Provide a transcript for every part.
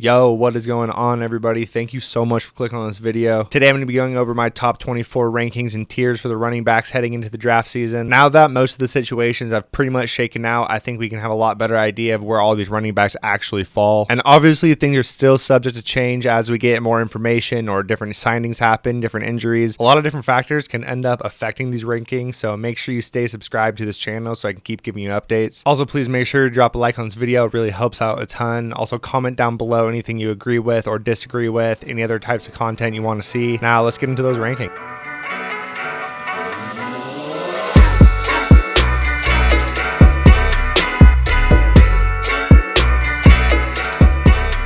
Yo, what is going on, everybody? Thank you so much for clicking on this video. Today I'm going to be going over my top 24 rankings and tiers for the running backs heading into the draft season. Now that most of the situations have pretty much shaken out, I think we can have a lot better idea of where all these running backs actually fall. And obviously things are still subject to change as we get more information or different signings happen, different injuries. A lot of different factors can end up affecting these rankings, so make sure you stay subscribed to this channel so I can keep giving you updates. Also, please make sure to drop a like on this video. It really helps out a ton. Also, comment down below anything you agree with or disagree with, any other types of content you want to see. Now let's get into those rankings.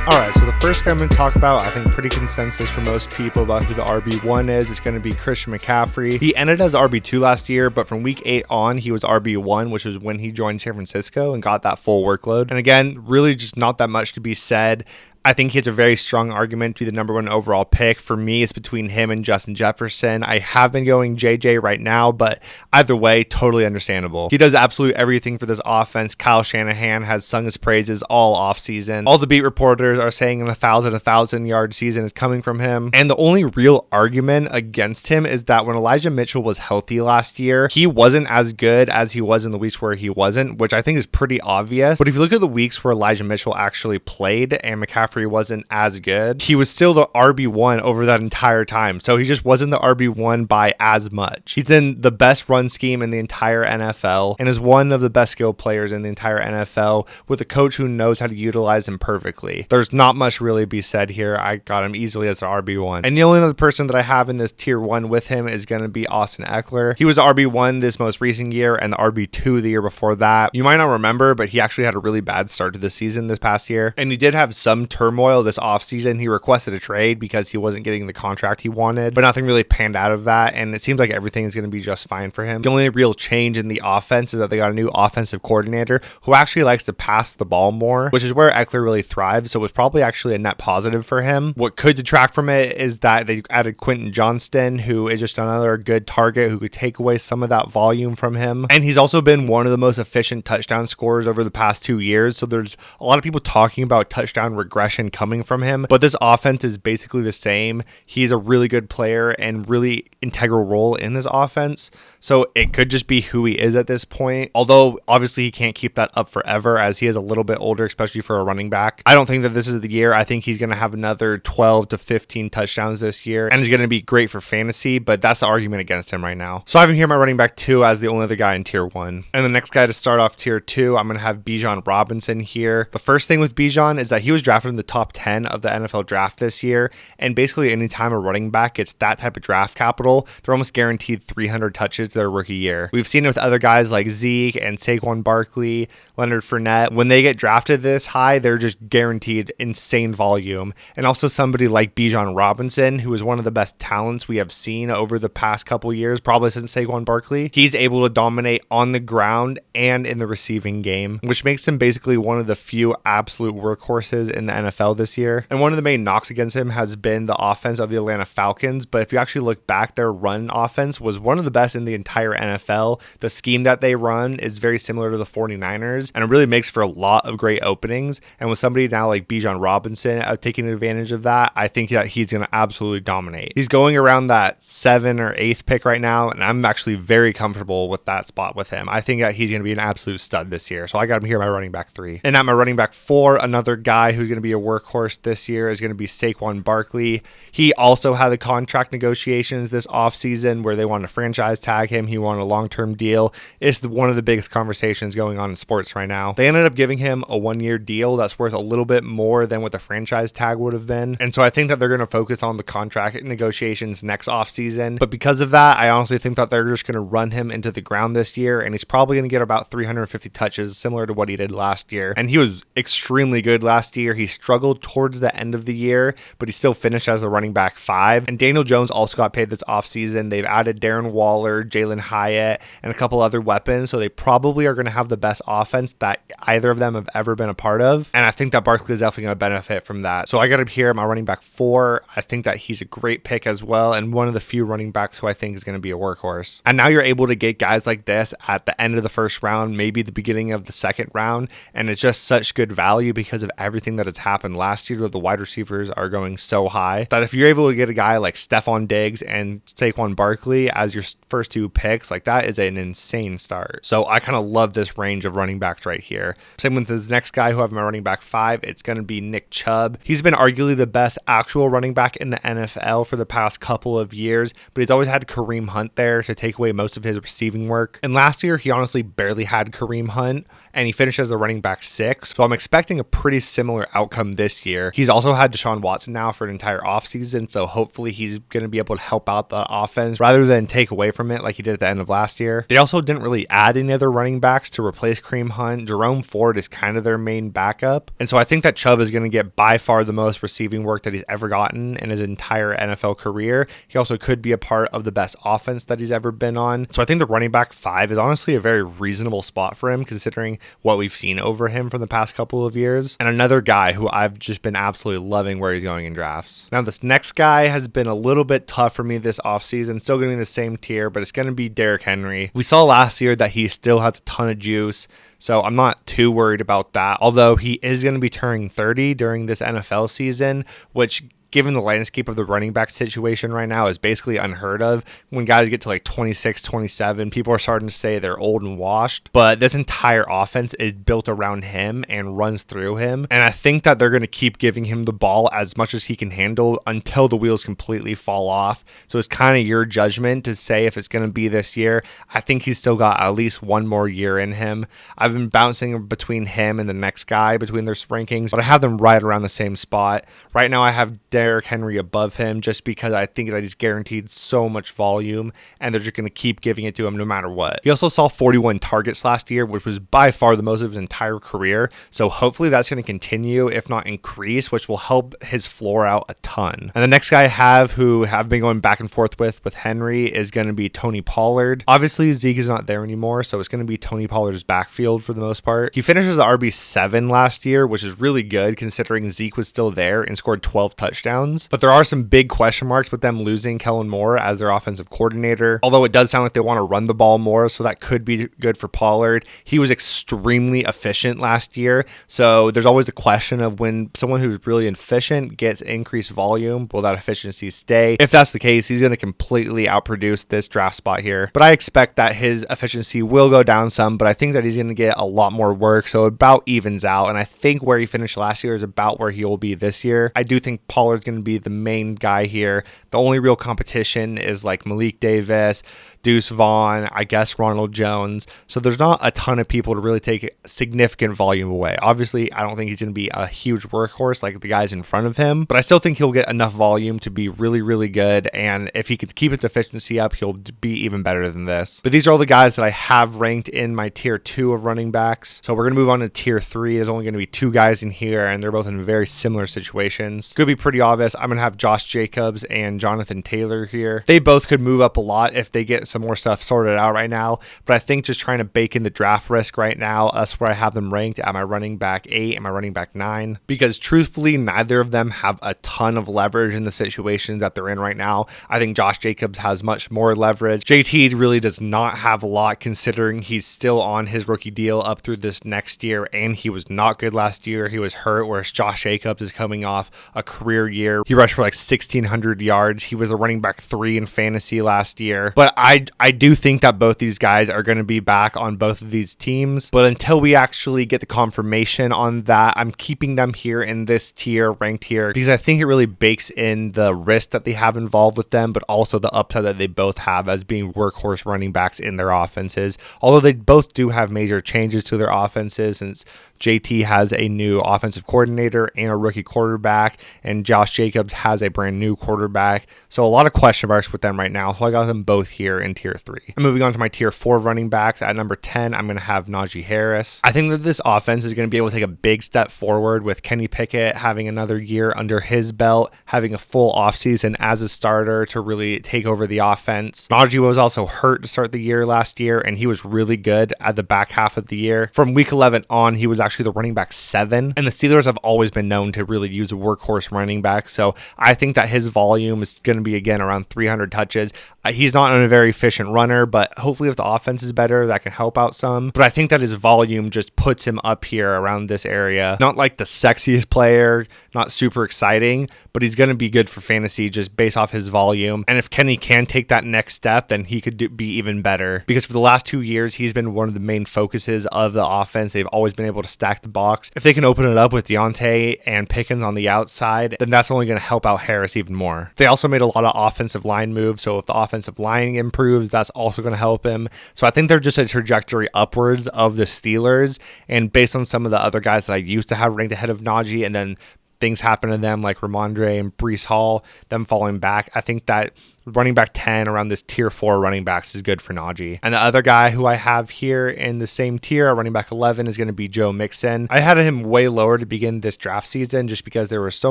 Alright, so the first guy I'm going to talk about, I think pretty consensus for most people about who the RB1 is. It's going to be Christian McCaffrey. He ended as RB2 last year, but from week 8 on, he was RB1, which was when he joined San Francisco and got that full workload. And again, really just not that much to be said. I think he has a very strong argument to be the #1 overall pick. For me, it's between him and Justin Jefferson. I have been going JJ right now, but either way, totally understandable. He does absolutely everything for this offense. Kyle Shanahan has sung his praises all offseason. All the beat reporters are saying a 1,000 yard season is coming from him. And the only real argument against him is that when Elijah Mitchell was healthy last year, he wasn't as good as he was in the weeks where he wasn't, which I think is pretty obvious. But if you look at the weeks where Elijah Mitchell actually played and McCaffrey wasn't as good, he was still the RB1 over that entire time. So he just wasn't the RB1 by as much. He's in the best run scheme in the entire NFL and is one of the best skill players in the entire NFL with a coach who knows how to utilize him perfectly. There's not much really to be said here. I got him easily as the RB1. And the only other person that I have in this tier 1 with him is going to be Austin Ekeler. He was the RB1 this most recent year and the RB2 the year before that. You might not remember, but he actually had a really bad start to the season this past year. And he did have some turmoil this offseason. He requested a trade because he wasn't getting the contract he wanted, but nothing really panned out of that. And it seems like everything is going to be just fine for him. The only real change in the offense is that they got a new offensive coordinator who actually likes to pass the ball more, which is where Ekeler really thrives. So it was probably actually a net positive for him. What could detract from it is that they added Quentin Johnston, who is just another good target who could take away some of that volume from him. And he's also been one of the most efficient touchdown scorers over the past 2 years. So there's a lot of people talking about touchdown regression coming from him, but this offense is basically the same. He's a really good player and really integral role in this offense. So it could just be who he is at this point. Although obviously he can't keep that up forever as he is a little bit older, especially for a running back. I don't think that this is the year. I think he's going to have another 12 to 15 touchdowns this year and is going to be great for fantasy, but that's the argument against him right now. So I have him here my running back 2 as the only other guy in tier 1. And the next guy to start off tier 2, I'm going to have Bijan Robinson here. The first thing with Bijan is that he was drafted in the top 10 of the NFL draft this year, and basically anytime a running back gets that type of draft capital, they're almost guaranteed 300 touches their rookie year. We've seen it with other guys like Zeke and Saquon Barkley, Leonard Fournette. When they get drafted this high, they're just guaranteed insane volume. And also somebody like Bijan Robinson, who is one of the best talents we have seen over the past couple years, probably since Saquon Barkley. He's able to dominate on the ground and in the receiving game, which makes him basically one of the few absolute workhorses in the NFL this year. And one of the main knocks against him has been the offense of the Atlanta Falcons. But if you actually look back, their run offense was one of the best in the entire NFL. The scheme that they run is very similar to the 49ers, and it really makes for a lot of great openings. And with somebody now like Bijan Robinson taking advantage of that, I think that he's going to absolutely dominate. He's going around that 7th or 8th pick right now, and I'm actually very comfortable with that spot with him. I think that he's going to be an absolute stud this year. So I got him here, my running back 3. And at my running back 4, another guy who's going to be a workhorse this year is going to be Saquon Barkley. He also had the contract negotiations this offseason where they wanted to franchise tag him. He wanted a long-term deal. It's one of the biggest conversations going on in sports right now. They ended up giving him a 1-year deal that's worth a little bit more than what the franchise tag would have been. And so I think that they're going to focus on the contract negotiations next offseason. But because of that, I honestly think that they're just going to run him into the ground this year, and he's probably going to get about 350 touches, similar to what he did last year. And he was extremely good last year. He struggled towards the end of the year, but he still finished as the running back 5. And Daniel Jones also got paid this offseason. They've added Darren Waller, Jalen Hyatt, and a couple other weapons. So they probably are going to have the best offense that either of them have ever been a part of. And I think that Barkley is definitely going to benefit from that. So I got him here at my running back 4. I think that he's a great pick as well, and one of the few running backs who I think is going to be a workhorse. And now you're able to get guys like this at the end of the first round, maybe the beginning of the second round, and it's just such good value because of everything that has happened happened last year that the wide receivers are going so high that if you're able to get a guy like Stephon Diggs and Saquon Barkley as your first 2 picks, like that is an insane start. So I kind of love this range of running backs right here. Same with this next guy who I have my running back 5. It's going to be Nick Chubb. He's been arguably the best actual running back in the NFL for the past couple of years, but he's always had Kareem Hunt there to take away most of his receiving work. And last year, he honestly barely had Kareem Hunt, and he finished as the running back 6. So I'm expecting a pretty similar outcome this year. He's also had Deshaun Watson now for an entire offseason, so hopefully he's going to be able to help out the offense rather than take away from it like he did at the end of last year. They also didn't really add any other running backs to replace Kareem Hunt. Jerome Ford is kind of their main backup. And so I think that Chubb is going to get by far the most receiving work that he's ever gotten in his entire NFL career. He also could be a part of the best offense that he's ever been on. So I think the running back 5 is honestly a very reasonable spot for him considering what we've seen over him for the past couple of years. And another guy who I've just been absolutely loving where he's going in drafts. Now this next guy has been a little bit tough for me this offseason, still getting the same tier, but it's going to be Derrick Henry. We saw last year that he still has a ton of juice, so I'm not too worried about that, although he is going to be turning 30 during this NFL season, which given the landscape of the running back situation right now is basically unheard of. When guys get to like 26, 27, people are starting to say they're old and washed, but this entire offense is built around him and runs through him. And I think that they're going to keep giving him the ball as much as he can handle until the wheels completely fall off. So it's kind of your judgment to say if it's going to be this year. I think he's still got at least one more year in him. I've been bouncing between him and the next guy between their rankings, but I have them right around the same spot. Right now I have Derrick Henry above him just because I think that he's guaranteed so much volume and they're just going to keep giving it to him no matter what. He also saw 41 targets last year, which was by far the most of his entire career. So hopefully that's going to continue, if not increase, which will help his floor out a ton. And the next guy I have who have been going back and forth with Henry is going to be Tony Pollard. Obviously Zeke is not there anymore, so it's going to be Tony Pollard's backfield for the most part. He finishes the RB7 last year, which is really good considering Zeke was still there and scored 12 touchdowns. But there are some big question marks with them losing Kellen Moore as their offensive coordinator. Although it does sound like they want to run the ball more, so that could be good for Pollard. He was extremely efficient last year, so there's always the question of when someone who's really efficient gets increased volume, will that efficiency stay? If that's the case, he's going to completely outproduce this draft spot here. But I expect that his efficiency will go down some, but I think that he's going to get a lot more work, so it about evens out. And I think where he finished last year is about where he will be this year. I do think Pollard's going to be the main guy here. The only real competition is like Malik Davis, Deuce Vaughn, I guess Ronald Jones. So there's not a ton of people to really take significant volume away. Obviously, I don't think he's going to be a huge workhorse like the guys in front of him, but I still think he'll get enough volume to be really, really good. And if he could keep his efficiency up, he'll be even better than this. But these are all the guys that I have ranked in my tier 2 of running backs. So we're going to move on to tier 3. There's only going to be 2 guys in here, and they're both in very similar situations. Could be pretty obvious. I'm going to have Josh Jacobs and Jonathan Taylor here. They both could move up a lot if they get some more stuff sorted out right now, but I think just trying to bake in the draft risk right now, that's where I have them ranked at my running back 8 and my running back 9, because truthfully, neither of them have a ton of leverage in the situations that they're in right now. I think Josh Jacobs has much more leverage. JT really does not have a lot considering he's still on his rookie deal up through this next year, and he was not good last year. He was hurt, whereas Josh Jacobs is coming off a career year. He rushed for like 1,600 yards. He was a running back 3 in fantasy last year. But I do think that both these guys are going to be back on both of these teams. But until we actually get the confirmation on that, I'm keeping them here in this tier, ranked here, because I think it really bakes in the risk that they have involved with them, but also the upside that they both have as being workhorse running backs in their offenses. Although they both do have major changes to their offenses, since JT has a new offensive coordinator and a rookie quarterback, and Josh Jacobs has a brand new quarterback. So a lot of question marks with them right now. So I got them both here in tier 3. I'm moving on to my tier 4 running backs. At number 10, I'm going to have Naji Harris. I think that this offense is going to be able to take a big step forward with Kenny Pickett having another year under his belt, having a full offseason as a starter to really take over the offense. Naji was also hurt to start the year last year, and he was really good at the back half of the year. From week 11 on, he was actually the running back 7, and the Steelers have always been known to really use a workhorse running back quarterback. So I think that his volume is going to be, again, around 300 touches. He's not a very efficient runner, but hopefully if the offense is better, that can help out some. But I think that his volume just puts him up here around this area. Not like the sexiest player, not super exciting, but he's going to be good for fantasy just based off his volume. And if Kenny can take that next step, then he could be even better. Because for the last 2 years, he's been one of the main focuses of the offense. They've always been able to stack the box. If they can open it up with Deontay and Pickens on the outside, then that's only going to help out Harris even more. They also made a lot of offensive line moves, so if the offensive line improves, that's also going to help him. So I think they're just a trajectory upwards of the Steelers, and based on some of the other guys that I used to have ranked ahead of Najee, and then things happen to them like Ramondre and Breece Hall, them falling back, I think that running back 10 around this tier 4 running backs is good for Najee. And the other guy who I have here in the same tier, running back 11, is going to be Joe Mixon. I had him way lower to begin this draft season just because there were so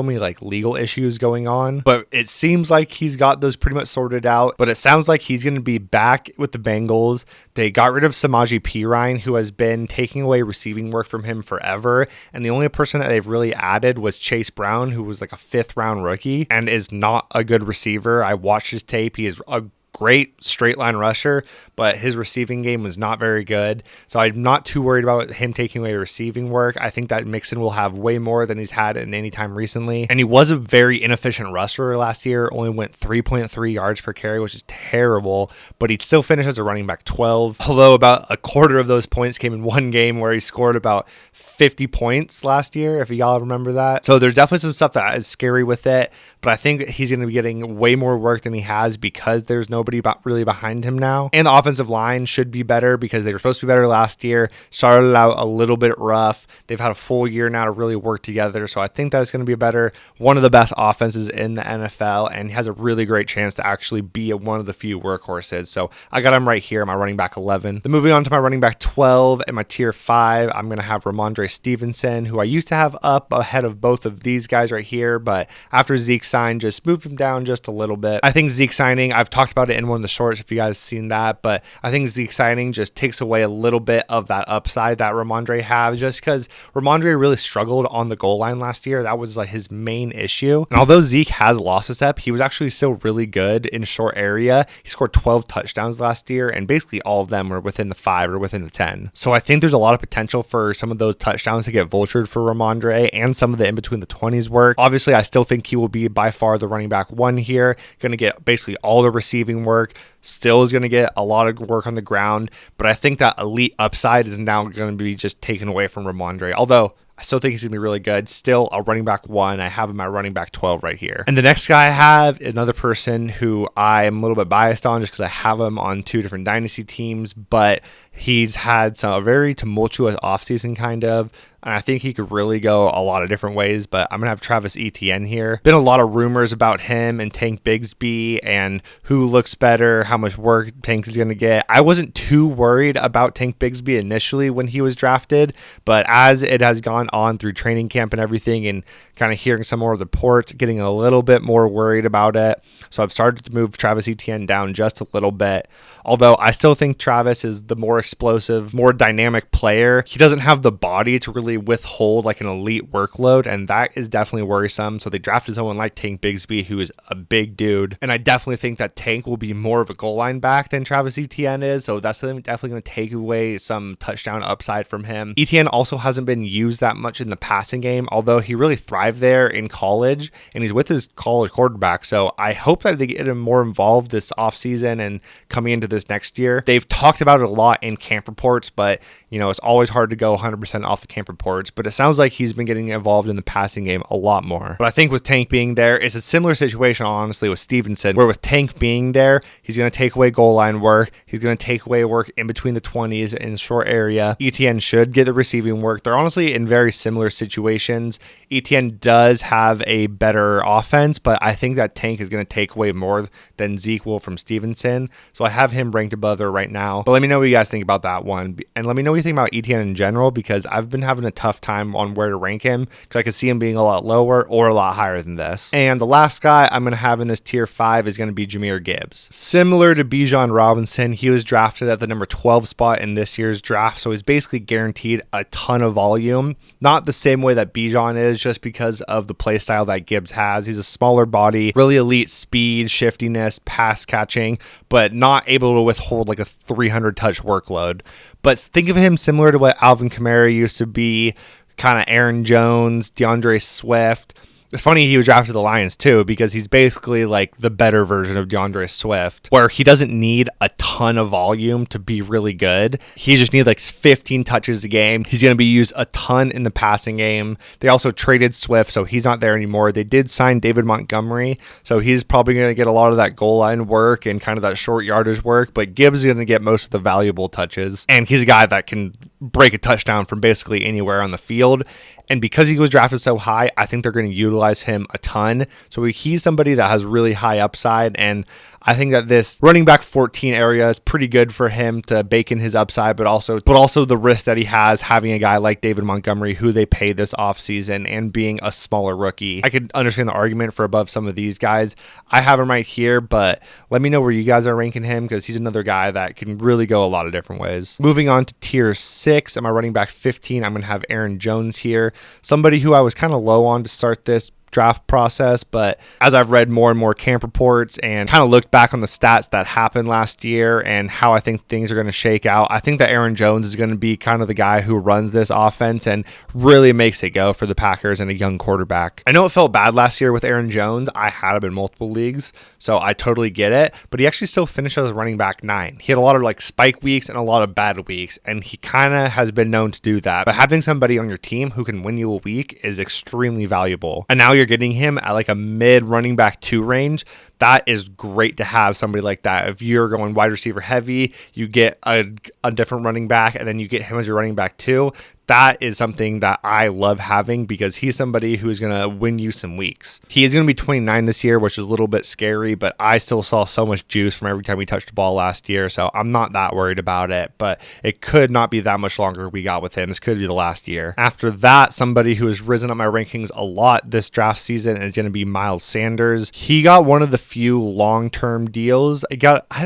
many like legal issues going on, but it seems like he's got those pretty much sorted out. But it sounds like he's going to be back with the Bengals. They got rid of Samaje Perine, who has been taking away receiving work from him forever, and the only person that they've really added was Chase Brown, who was like a 5th round rookie and is not a good receiver. I watched his tape. He is a great straight line rusher, but his receiving game was not very good. So I'm not too worried about him taking away receiving work. I think that Mixon will have way more than he's had in any time recently. And he was a very inefficient rusher last year, only went 3.3 yards per carry, which is terrible, but he'd still finish as a running back 12. Although about a quarter of those points came in one game where he scored about 50 points last year, if y'all remember that. So there's definitely some stuff that is scary with it, but I think he's going to be getting way more work than he has because there's nobody really behind him now. And the offensive line should be better because they were supposed to be better last year. Started out a little bit rough. They've had a full year now to really work together. So I think that's going to be better. One of the best offenses in the NFL, and he has a really great chance to actually be one of the few workhorses. So I got him right here, my running back 11. Then moving on to my running back 12 and my tier 5, I'm going to have Ramondre Stevenson, who I used to have up ahead of both of these guys right here, but after Zeke signed, just moved him down just a little bit. I think Zeke signing, I've talked about it in one of the shorts if you guys have seen that, but I think Zeke signing just takes away a little bit of that upside that Ramondre has, just because Ramondre really struggled on the goal line last year. That was like his main issue. And although Zeke has lost a step, he was actually still really good in short area. He scored 12 touchdowns last year, and basically all of them were within the 5 or within the 10. So I think there's a lot of potential for some of those touchdowns to get vultured for Ramondre and some of the in between the 20s work. Obviously, I still think he will be by far the running back 1 here, going to get basically all the receiving work, still is going to get a lot of work on the ground, but I think that elite upside is now going to be just taken away from Ramondre, although I still think he's going to be really good. Still a running back 1. I have him at running back 12 right here. And the next guy I have, another person who I am a little bit biased on just because I have him on 2 different dynasty teams, but he's had a very tumultuous offseason kind of, and I think he could really go a lot of different ways, but I'm going to have Travis Etienne here. Been a lot of rumors about him and Tank Bigsby and who looks better, how much work Tank is going to get. I wasn't too worried about Tank Bigsby initially when he was drafted, but as it has gone on through training camp and everything and kind of hearing some more of the reports, getting a little bit more worried about it. So I've started to move Travis Etienne down just a little bit, although I still think Travis is the more explosive, more dynamic player. He doesn't have the body to really withhold like an elite workload, and that is definitely worrisome. So they drafted someone like Tank Bigsby, who is a big dude, and I definitely think that Tank will be more of a goal line back than Travis Etienne is, so that's definitely going to take away some touchdown upside from him. Etienne also hasn't been used that much in the passing game, although he really thrived there in college, and he's with his college quarterback, so I hope that they get him more involved this offseason and coming into this next year. They've talked about it a lot in camp reports, but you know, it's always hard to go 100% off the camp reports, but it sounds like he's been getting involved in the passing game a lot more. But I think with Tank being there, it's a similar situation, honestly, with Stevenson, where with Tank being there, he's going to take away goal line work. He's going to take away work in between the 20s in short area. Etienne should get the receiving work. They're honestly in very similar situations. Etienne does have a better offense, but I think that Tank is going to take away more than Zeke will from Stevenson. So I have him ranked above there right now. But let me know what you guys think about that one. And let me know what you think about Etienne in general, because I've been having a tough time on where to rank him because I could see him being a lot lower or a lot higher than this. And the last guy I'm going to have in this tier 5 is going to be Jamir Gibbs. Similar to Bijan Robinson, he was drafted at the number 12 spot in this year's draft, so he's basically guaranteed a ton of volume. Not the same way that Bijan is, just because of the play style that Gibbs has. He's a smaller body, really elite speed, shiftiness, pass catching, but not able to withhold like a 300 touch workload. But think of him similar to what Alvin Kamara used to be, kind of Aaron Jones, DeAndre Swift. It's funny he was drafted to the Lions too, because he's basically like the better version of DeAndre Swift, where he doesn't need a ton of volume to be really good. He just needs like 15 touches a game. He's going to be used a ton in the passing game. They also traded Swift, so he's not there anymore. They did sign David Montgomery, so he's probably going to get a lot of that goal line work and kind of that short yardage work, but Gibbs is going to get most of the valuable touches, and he's a guy that can break a touchdown from basically anywhere on the field. And because he was drafted so high, I think they're going to utilize him a ton. So he's somebody that has really high upside, and I think that this running back 14 area is pretty good for him to bake in his upside, but also the risk that he has having a guy like David Montgomery, who they paid this offseason, and being a smaller rookie. I could understand the argument for above some of these guys. I have him right here, but let me know where you guys are ranking him, because he's another guy that can really go a lot of different ways. Moving on to tier 6, at my running back 15, I'm going to have Aaron Jones here. Somebody who I was kind of low on to start this draft process, but as I've read more and more camp reports and kind of looked back on the stats that happened last year and how I think things are going to shake out, I think that Aaron Jones is going to be kind of the guy who runs this offense and really makes it go for the Packers and a young quarterback. I know it felt bad last year with Aaron Jones. I had him in multiple leagues, so I totally get it, but he actually still finished as running back 9. He had a lot of like spike weeks and a lot of bad weeks, and he kind of has been known to do that, but having somebody on your team who can win you a week is extremely valuable. And now you're getting him at like a mid running back 2 range. That is great to have somebody like that. If you're going wide receiver heavy, you get a different running back, and then you get him as your running back 2. That is something that I love having, because he's somebody who is going to win you some weeks. He is going to be 29 this year, which is a little bit scary, but I still saw so much juice from every time he touched the ball last year, so I'm not that worried about it, but it could not be that much longer we got with him. This could be the last year. After that, somebody who has risen up my rankings a lot this draft season is going to be Miles Sanders. He got one of the few long-term deals. I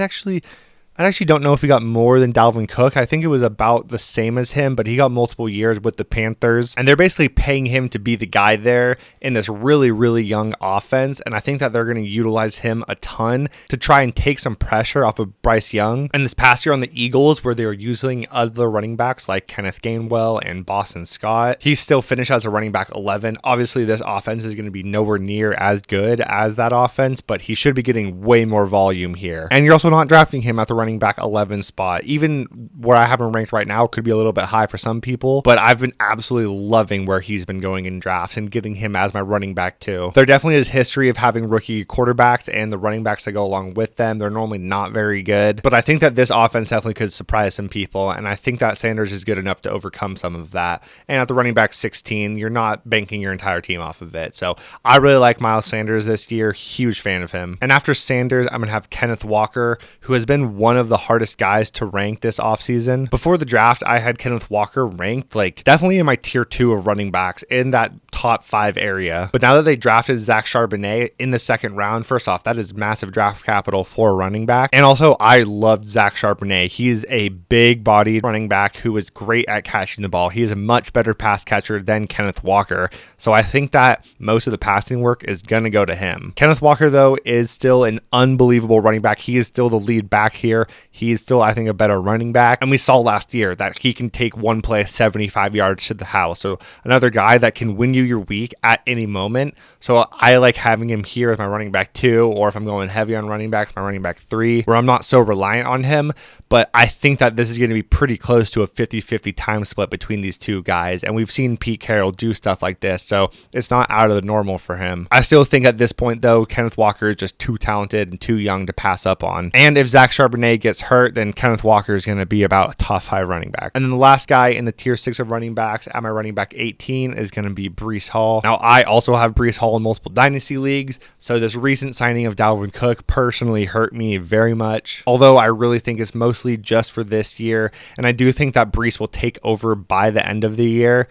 actually don't know if he got more than Dalvin Cook. I think it was about the same as him, but he got multiple years with the Panthers, and they're basically paying him to be the guy there in this really, really young offense, and I think that they're going to utilize him a ton to try and take some pressure off of Bryce Young. And this past year on the Eagles, where they were using other running backs like Kenneth Gainwell and Boston Scott, he still finished as a running back 11. Obviously, this offense is going to be nowhere near as good as that offense, but he should be getting way more volume here. And you're also not drafting him at the running back 11 spot. Even where I have him ranked right now could be a little bit high for some people, but I've been absolutely loving where he's been going in drafts and getting him as my running back 2. There definitely is history of having rookie quarterbacks, and the running backs that go along with them, they're normally not very good, but I think that this offense definitely could surprise some people, and I think that Sanders is good enough to overcome some of that. And at the running back 16, you're not banking your entire team off of it, so I really like Miles Sanders this year. Huge fan of him. And after Sanders, I'm going to have Kenneth Walker, who has been one of the hardest guys to rank this offseason. Before the draft, I had Kenneth Walker ranked like definitely in my tier 2 of running backs, in that top 5 area. But now that they drafted Zach Charbonnet in the 2nd round, first off, that is massive draft capital for a running back. And also, I loved Zach Charbonnet. He's a big bodied running back who is great at catching the ball. He is a much better pass catcher than Kenneth Walker. So I think that most of the passing work is going to go to him. Kenneth Walker, though, is still an unbelievable running back. He is still the lead back here. He's still, I think, a better running back. And we saw last year that he can take one play 75 yards to the house. So another guy that can win you your week at any moment. So I like having him here as my running back 2, or if I'm going heavy on running backs, my running back 3, where I'm not so reliant on him. But I think that this is going to be pretty close to a 50-50 time split between these two guys. And we've seen Pete Carroll do stuff like this, so it's not out of the normal for him. I still think at this point, though, Kenneth Walker is just too talented and too young to pass up on. And if Zach Charbonnet gets hurt, then Kenneth Walker is going to be about a top 5 running back. And then the last guy in the tier 6 of running backs at my running back 18 is going to be Breece Hall. Now, I also have Breece Hall in multiple dynasty leagues, so this recent signing of Dalvin Cook personally hurt me very much, although I really think it's mostly just for this year, and I do think that Breece will take over by the end of the year.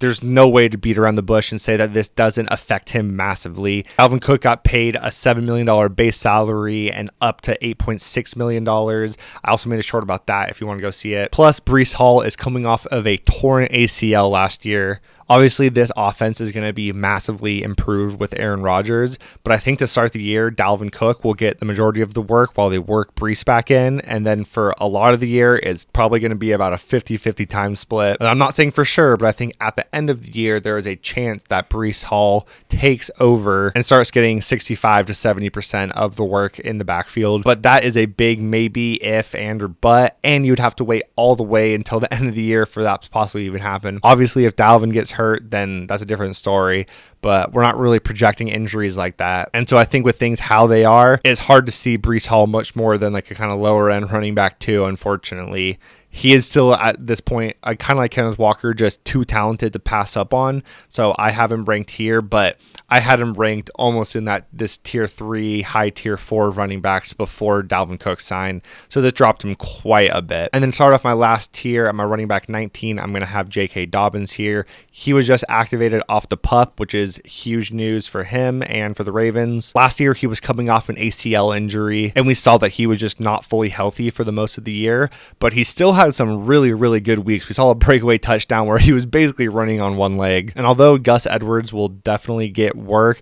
there's no way to beat around the bush and say that this doesn't affect him massively. Dalvin Cook got paid a $7 million base salary and up to $8.6 million. I also made a short about that if you want to go see it. Plus, Breece Hall is coming off of a torn ACL last year. Obviously, this offense is going to be massively improved with Aaron Rodgers, but I think to start the year, Dalvin Cook will get the majority of the work while they work Breece back in, and then for a lot of the year, it's probably going to be about a 50-50 time split. And I'm not saying for sure, but I think at the end of the year, there is a chance that Breece Hall takes over and starts getting 65 to 70% of the work in the backfield. But that is a big maybe, if, and, or but, and you'd have to wait all the way until the end of the year for that to possibly even happen. Obviously, if Dalvin gets hurt, then that's a different story, but we're not really projecting injuries like that. And so I think with things how they are, it's hard to see Breece Hall much more than like a kind of lower end running back too, unfortunately. He is still at this point, I kind of like Kenneth Walker, just too talented to pass up on. So I have him ranked here, but I had him ranked almost in this tier 3, high tier 4 running backs before Dalvin Cook signed. So this dropped him quite a bit. And then start off my last tier at my running back 19. I'm going to have JK Dobbins here. He was just activated off the PUP, which is huge news for him and for the Ravens. Last year, he was coming off an ACL injury, and we saw that he was just not fully healthy for the most of the year, but he still had some really, really good weeks. We saw a breakaway touchdown where he was basically running on one leg. And although Gus Edwards will definitely get work,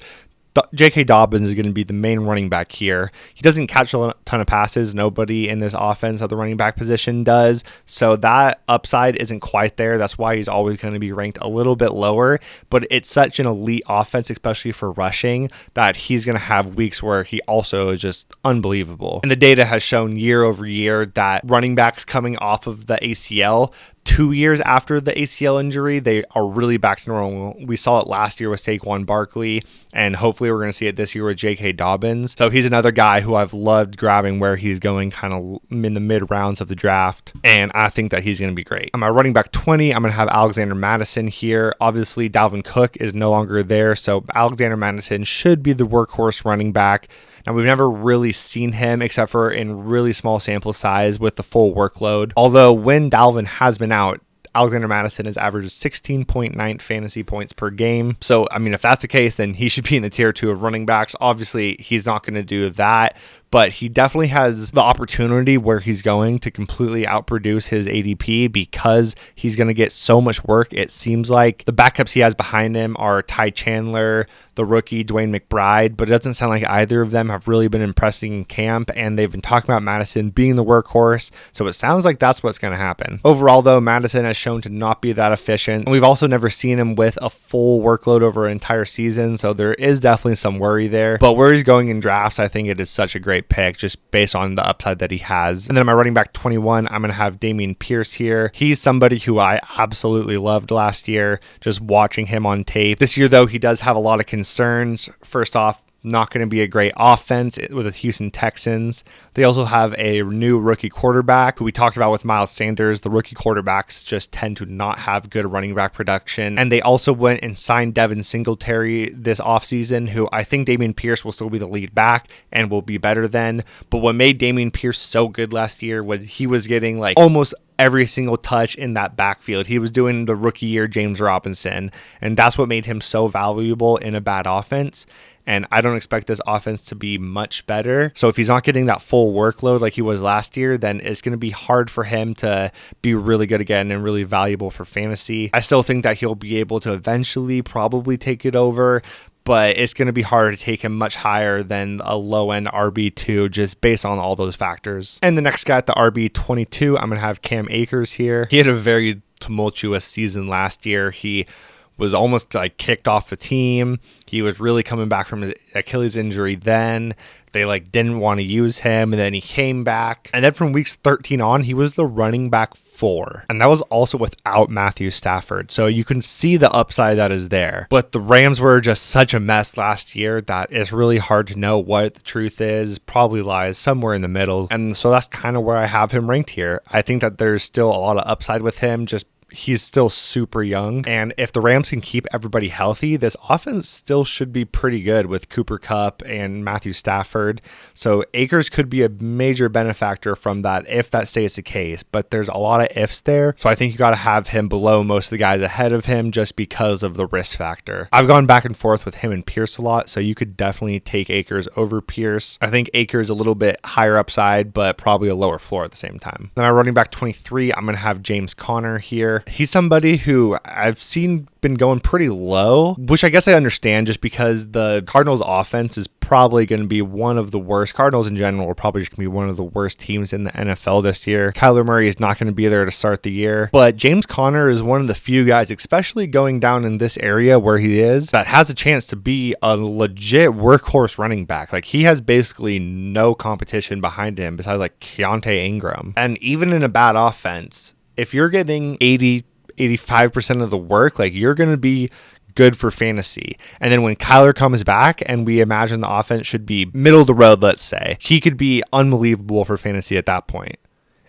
JK Dobbins is going to be the main running back here. He doesn't catch a ton of passes. Nobody in this offense at the running back position does. So that upside isn't quite there. That's why he's always going to be ranked a little bit lower. But it's such an elite offense, especially for rushing, that he's going to have weeks where he also is just unbelievable. And the data has shown year over year that running backs coming off of the ACL, 2 years after the ACL injury, they are really back to normal. We saw it last year with Saquon Barkley, and hopefully we're going to see it this year with JK Dobbins. So he's another guy who I've loved grabbing where he's going kind of in the mid rounds of the draft, and I think that he's going to be great. On my running back 20, I'm going to have Alexander Madison here. Obviously, Dalvin Cook is no longer there, so Alexander Madison should be the workhorse running back. Now, we've never really seen him except for in really small sample size with the full workload. Although when Dalvin has been out, Alexander Madison has averaged 16.9 fantasy points per game. So, I mean, if that's the case, then he should be in the tier 2 of running backs. Obviously, he's not going to do that, but he definitely has the opportunity where he's going to completely outproduce his ADP because he's going to get so much work. It seems like the backups he has behind him are Ty Chandler, the rookie Dwayne McBride, but it doesn't sound like either of them have really been impressing in camp, and they've been talking about Madison being the workhorse, so it sounds like that's what's going to happen. Overall, though, Madison has shown to not be that efficient, and we've also never seen him with a full workload over an entire season, so there is definitely some worry there. But where he's going in drafts, I think it is such a great pick just based on the upside that he has. And then my running back 21, I'm going to have Damien Pierce here. He's somebody who I absolutely loved last year, just watching him on tape. This year, though, he does have a lot of concerns. First off, not going to be a great offense with the Houston Texans. They also have a new rookie quarterback who we talked about with Miles Sanders. The rookie quarterbacks just tend to not have good running back production. And they also went and signed Devin Singletary this offseason, who I think Damien Pierce will still be the lead back and will be better than. But what made Damien Pierce so good last year was he was getting like almost every single touch in that backfield. He was doing the rookie year James Robinson, and that's what made him so valuable in a bad offense. And I don't expect this offense to be much better. So if he's not getting that full workload like he was last year, then it's going to be hard for him to be really good again and really valuable for fantasy. I still think that he'll be able to eventually probably take it over, but it's going to be hard to take him much higher than a low-end RB2 just based on all those factors. And the next guy at the RB22, I'm going to have Cam Akers here. He had a very tumultuous season last year. He was almost like kicked off the team. He was really coming back from his Achilles injury then. They didn't want to use him, and then he came back. And then from weeks 13 on, he was the running back 4. And that was also without Matthew Stafford. So you can see the upside that is there. But the Rams were just such a mess last year that it's really hard to know what the truth is. Probably lies somewhere in the middle. And so that's kind of where I have him ranked here. I think that there's still a lot of upside with him, just he's still super young. And if the Rams can keep everybody healthy, this offense still should be pretty good with Cooper Kupp and Matthew Stafford. So Akers could be a major benefactor from that if that stays the case. But there's a lot of ifs there. So I think you got to have him below most of the guys ahead of him just because of the risk factor. I've gone back and forth with him and Pierce a lot. So you could definitely take Akers over Pierce. I think Akers a little bit higher upside, but probably a lower floor at the same time. Then my running back 23, I'm going to have James Conner here. He's somebody who I've seen been going pretty low, which I guess I understand just because the Cardinals offense is probably going to be one of the worst. Cardinals in general are probably just going to be one of the worst teams in the NFL this year. Kyler Murray is not going to be there to start the year, but James Conner is one of the few guys, especially going down in this area where he is, that has a chance to be a legit workhorse running back. Like, he has basically no competition behind him besides like Keontae Ingram. And even in a bad offense, if you're getting 85% of the work, like, you're going to be good for fantasy. And then when Kyler comes back and we imagine the offense should be middle of the road, let's say, he could be unbelievable for fantasy at that point.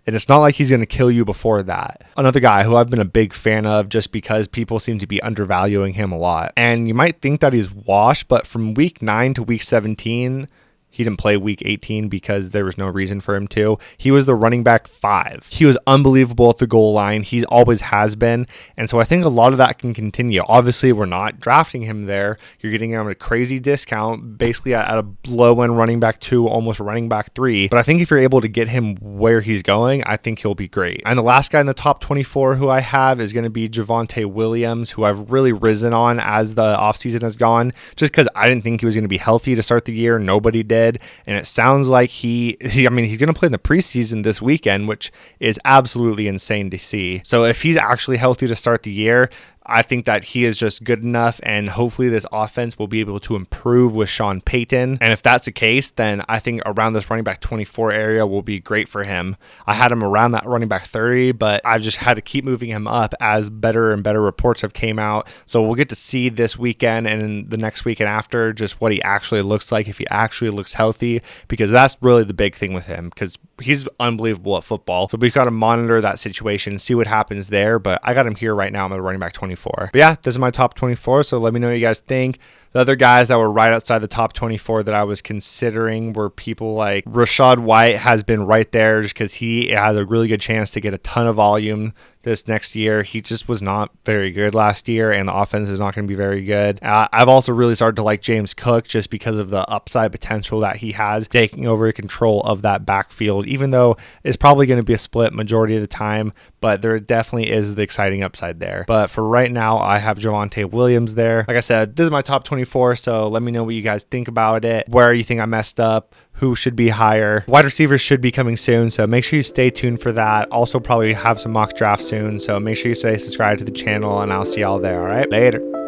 And it's not like he's going to kill you before that. Another guy who I've been a big fan of just because people seem to be undervaluing him a lot. And you might think that he's washed, but from week 9 to week 17, he didn't play week 18 because there was no reason for him to. He was the running back 5. He was unbelievable at the goal line. He always has been. And so I think a lot of that can continue. Obviously, we're not drafting him there. You're getting him at a crazy discount, basically at a low-end running back 2, almost running back 3. But I think if you're able to get him where he's going, I think he'll be great. And the last guy in the top 24 who I have is going to be Javonte Williams, who I've really risen on as the offseason has gone, just because I didn't think he was going to be healthy to start the year. Nobody did. And it sounds like he's going to play in the preseason this weekend, which is absolutely insane to see. So if he's actually healthy to start the year, I think that he is just good enough, and hopefully this offense will be able to improve with Sean Payton. And if that's the case, then I think around this running back 24 area will be great for him. I had him around that running back 30, but I've just had to keep moving him up as better and better reports have came out. So we'll get to see this weekend and in the next weekend after just what he actually looks like, if he actually looks healthy, because that's really the big thing with him, because he's unbelievable at football. So we've got to monitor that situation, see what happens there. But I got him here right now. I'm at running back 24. But yeah, this is my top 24. So let me know what you guys think. The other guys that were right outside the top 24 that I was considering were people like Rachaad White has been right there just because he has a really good chance to get a ton of volume this next year. He just was not very good last year, and the offense is not going to be very good. I've also really started to like James Cook just because of the upside potential that he has taking over control of that backfield, even though it's probably going to be a split majority of the time, but there definitely is the exciting upside there. But for right now, I have Javonte Williams there. Like I said, this is my top 24, so let me know what you guys think about it, where you think I messed up, who should be higher. Wide receivers should be coming soon, so make sure you stay tuned for that. Also probably have some mock drafts soon, so make sure you stay subscribed to the channel, and I'll see y'all there. All right, later.